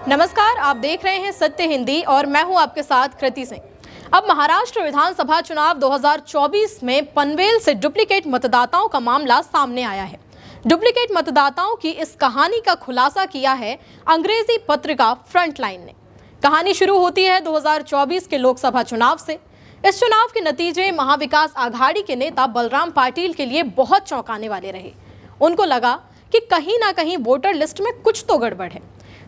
नमस्कार, आप देख रहे हैं सत्य हिंदी और मैं हूं आपके साथ कृति सिंह। अब महाराष्ट्र विधानसभा चुनाव 2024 में पनवेल से डुप्लीकेट मतदाताओं का मामला सामने आया है। डुप्लीकेट मतदाताओं की इस कहानी का खुलासा किया है अंग्रेजी पत्रिका फ्रंटलाइन ने। कहानी शुरू होती है 2024 के लोकसभा चुनाव से। इस चुनाव के नतीजे महाविकास आघाड़ी के नेता बलराम पाटिल के लिए बहुत चौंकाने वाले रहे। उनको लगा कि कहीं ना कहीं वोटर लिस्ट में कुछ तो गड़बड़ है।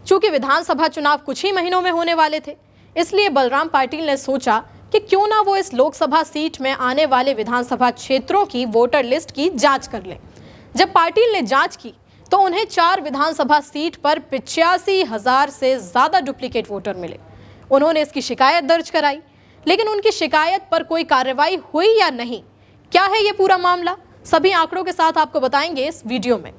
चूंकि विधानसभा चुनाव कुछ ही महीनों में होने वाले थे, इसलिए बलराम पाटिल ने सोचा कि क्यों ना वो इस लोकसभा सीट में आने वाले विधानसभा क्षेत्रों की वोटर लिस्ट की जांच कर लें। जब पाटिल ने जांच की तो उन्हें 4 विधानसभा सीट पर 85,000 से ज्यादा डुप्लीकेट वोटर मिले। उन्होंने इसकी शिकायत दर्ज कराई, लेकिन उनकी शिकायत पर कोई कार्रवाई हुई या नहीं, क्या है ये पूरा मामला, सभी आंकड़ों के साथ आपको बताएंगे इस वीडियो में।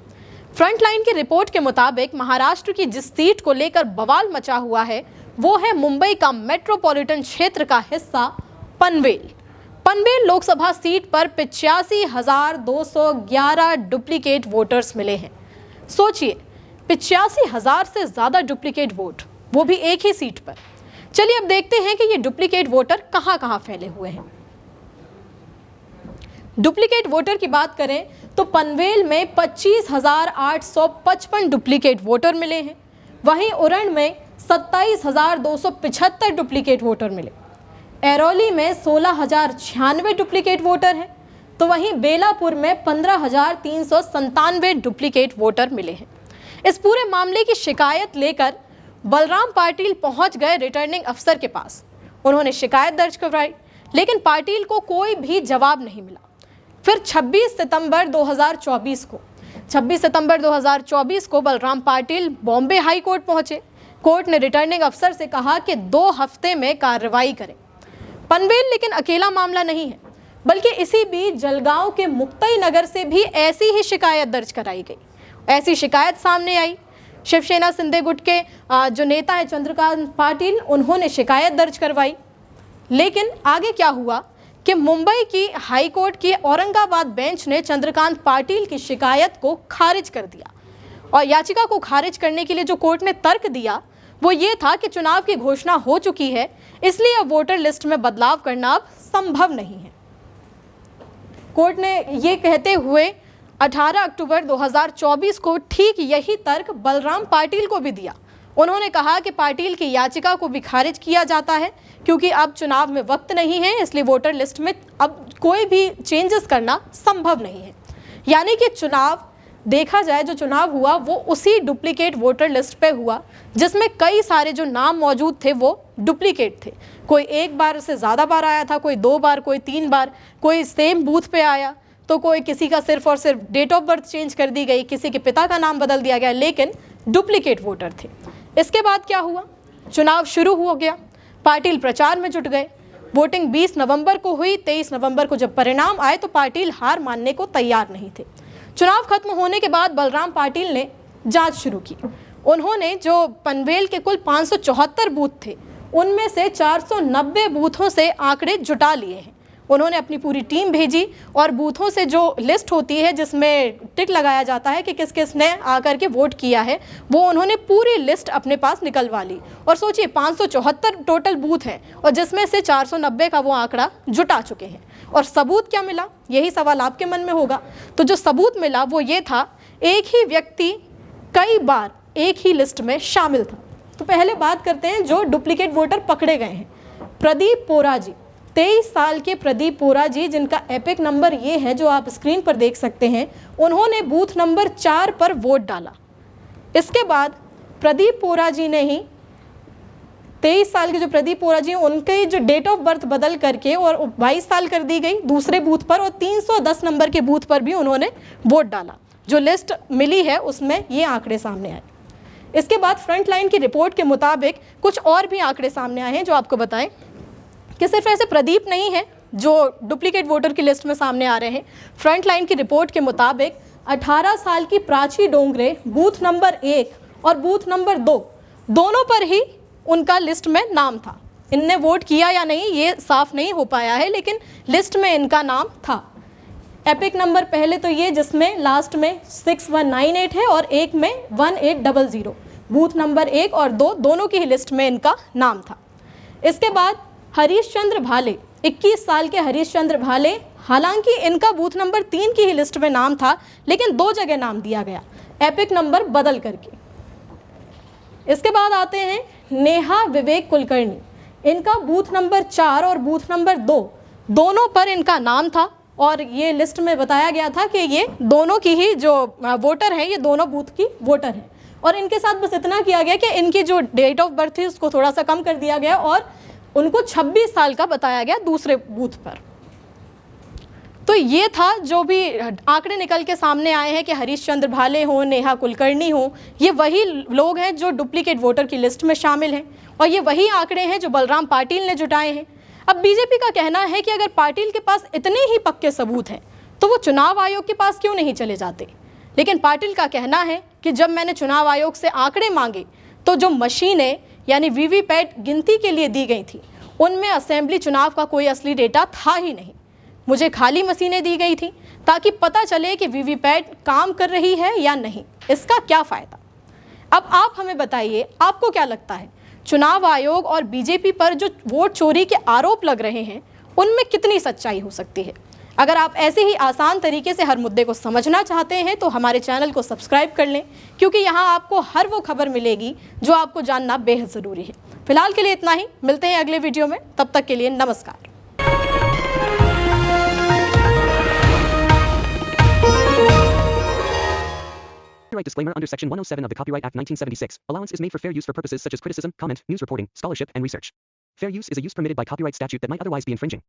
फ्रंटलाइन की रिपोर्ट के मुताबिक महाराष्ट्र की जिस सीट को लेकर बवाल मचा हुआ है वो है मुंबई का मेट्रोपॉलिटन क्षेत्र का हिस्सा पनवेल। पनवेल लोकसभा सीट पर 85,211 डुप्लीकेट वोटर्स मिले हैं। सोचिए, 85,000 से ज्यादा डुप्लीकेट वोट, वो भी एक ही सीट पर। चलिए अब देखते हैं कि ये डुप्लीकेट वोटर कहां-कहां फैले हुए हैं। डुप्लीकेट वोटर की बात करें तो पनवेल में 25,855 डुप्लीकेट वोटर मिले हैं। वहीं उरण में 27,275 डुप्लीकेट वोटर मिले। ऐरोली में 16,096 डुप्लीकेट वोटर हैं, तो वहीं बेलापुर में 15,397 डुप्लीकेट वोटर मिले हैं। इस पूरे मामले की शिकायत लेकर बलराम पाटिल पहुंच गए रिटर्निंग अफसर के पास। उन्होंने शिकायत दर्ज करवाई, लेकिन पाटिल को कोई भी जवाब नहीं मिला। फिर 26 सितंबर 2024 को बलराम पाटिल बॉम्बे हाई कोर्ट पहुंचे। कोर्ट ने रिटर्निंग अफसर से कहा कि 2 हफ्ते में कार्रवाई करें। पनवेल लेकिन अकेला मामला नहीं है, बल्कि इसी बीच जलगांव के मुक्ताई नगर से भी ऐसी ही शिकायत दर्ज कराई गई। ऐसी शिकायत सामने आई। शिवसेना शिंदे गुट के जो नेता है चंद्रकांत पाटिल, उन्होंने शिकायत दर्ज करवाई। लेकिन आगे क्या हुआ कि मुंबई की हाई कोर्ट की औरंगाबाद बेंच ने चंद्रकांत पाटिल की शिकायत को खारिज कर दिया। और याचिका को खारिज करने के लिए जो कोर्ट ने तर्क दिया वो ये था कि चुनाव की घोषणा हो चुकी है, इसलिए अब वोटर लिस्ट में बदलाव करना अब संभव नहीं है। कोर्ट ने ये कहते हुए 18 अक्टूबर 2024 को ठीक यही तर्क बलराम पाटिल को भी दिया। उन्होंने कहा कि पाटिल की याचिका को भी खारिज किया जाता है, क्योंकि अब चुनाव में वक्त नहीं है, इसलिए वोटर लिस्ट में अब कोई भी चेंजेस करना संभव नहीं है। यानी कि चुनाव देखा जाए, जो चुनाव हुआ वो उसी डुप्लीकेट वोटर लिस्ट पे हुआ जिसमें कई सारे जो नाम मौजूद थे वो डुप्लीकेट थे। कोई एक बार से ज़्यादा बार आया था, कोई 2 बार, कोई 3 बार, कोई सेम बूथ पे आया, तो कोई किसी का सिर्फ और सिर्फ डेट ऑफ बर्थ चेंज कर दी गई, किसी के पिता का नाम बदल दिया गया, लेकिन डुप्लीकेट वोटर थे। इसके बाद क्या हुआ, चुनाव शुरू हो गया। पाटिल प्रचार में जुट गए। वोटिंग 20 नवंबर को हुई। 23 नवंबर को जब परिणाम आए तो पाटिल हार मानने को तैयार नहीं थे। चुनाव खत्म होने के बाद बलराम पाटिल ने जांच शुरू की। उन्होंने जो पनवेल के कुल 574 बूथ थे, उनमें से 490 बूथों से आंकड़े जुटा लिए हैं। उन्होंने अपनी पूरी टीम भेजी और बूथों से जो लिस्ट होती है जिसमें टिक लगाया जाता है कि किस किस ने आकर के वोट किया है, वो उन्होंने पूरी लिस्ट अपने पास निकलवा ली। और सोचिए, 574 टोटल बूथ हैं और जिसमें से 490 का वो आंकड़ा जुटा चुके हैं। और सबूत क्या मिला, यही सवाल आपके मन में होगा। तो जो सबूत मिला वो ये था, एक ही व्यक्ति कई बार एक ही लिस्ट में शामिल था। तो पहले बात करते हैं जो डुप्लीकेट वोटर पकड़े गए हैं। प्रदीप पोरा जी, 23 साल के प्रदीप पोरा जी, जिनका एपिक नंबर ये है जो आप स्क्रीन पर देख सकते हैं, उन्होंने बूथ नंबर 4 पर वोट डाला। इसके बाद प्रदीप पोरा जी ने ही 23 साल के जो प्रदीप पोरा जी, उनके जो डेट ऑफ बर्थ बदल करके और 22 साल कर दी गई दूसरे बूथ पर, और 310 नंबर के बूथ पर भी उन्होंने वोट डाला। जो लिस्ट मिली है उसमें ये आंकड़े सामने आए। इसके बाद फ्रंटलाइन की रिपोर्ट के मुताबिक कुछ और भी आंकड़े सामने आए हैं जो आपको बताएं कि सिर्फ ऐसे प्रदीप नहीं है जो डुप्लीकेट वोटर की लिस्ट में सामने आ रहे हैं। फ्रंटलाइन की रिपोर्ट के मुताबिक 18 साल की प्राची डोंगरे बूथ नंबर 1 और बूथ नंबर 2 दोनों पर ही उनका लिस्ट में नाम था। इनने वोट किया या नहीं ये साफ नहीं हो पाया है, लेकिन लिस्ट में इनका नाम था। एपिक नंबर पहले तो ये जिसमें लास्ट में 6198 है और एक में 1800। बूथ नंबर 1 और 2 दोनों की ही लिस्ट में इनका नाम था। इसके बाद हरीश चंद्र भाले, 21 साल के हरीश चंद्र भाले, हालांकि इनका बूथ नंबर 3 की ही लिस्ट में नाम था, लेकिन 2 जगह नाम दिया गया एपिक नंबर बदल करके। इसके बाद आते हैं नेहा विवेक कुलकर्णी, इनका बूथ नंबर 4 और बूथ नंबर 2 दोनों पर इनका नाम था और ये लिस्ट में बताया गया था कि ये दोनों की ही जो वोटर हैं, ये दोनों बूथ की वोटर हैं। और इनके साथ बस इतना किया गया कि इनकी जो डेट ऑफ बर्थ थी उसको थोड़ा सा कम कर दिया गया और उनको 26 साल का बताया गया दूसरे बूथ पर। तो ये था जो भी आंकड़े निकल के सामने आए हैं कि हरीश चंद्र भाले हो, नेहा कुलकर्णी हो, ये वही लोग हैं जो डुप्लीकेट वोटर की लिस्ट में शामिल हैं और ये वही आंकड़े हैं जो बलराम पाटिल ने जुटाए हैं। अब बीजेपी का कहना है कि अगर पाटिल के पास इतने ही पक्के सबूत हैं तो वो चुनाव आयोग के पास क्यों नहीं चले जाते। लेकिन पाटिल का कहना है कि जब मैंने चुनाव आयोग से आंकड़े मांगे तो जो मशीनें यानी वीवीपैट गिनती के लिए दी गई थी उनमें असेंबली चुनाव का कोई असली डेटा था ही नहीं। मुझे खाली मशीनें दी गई थी ताकि पता चले कि वीवीपैट काम कर रही है या नहीं, इसका क्या फ़ायदा। अब आप हमें बताइए, आपको क्या लगता है चुनाव आयोग और बीजेपी पर जो वोट चोरी के आरोप लग रहे हैं उनमें कितनी सच्चाई हो सकती है। अगर आप ऐसे ही आसान तरीके से हर मुद्दे को समझना चाहते हैं तो हमारे चैनल को सब्सक्राइब कर लें, क्योंकि यहाँ आपको हर वो खबर मिलेगी जो आपको जानना बेहद ज़रूरी है। फिलहाल के लिए इतना ही, मिलते हैं अगले वीडियो में, तब तक के लिए नमस्कार। Copyright disclaimer under Section 107 of the Copyright Act 1976. Allowance is made for fair use for purposes such as criticism, comment, news reporting, scholarship, and research. Fair use is a use permitted by copyright statute that might otherwise be infringing.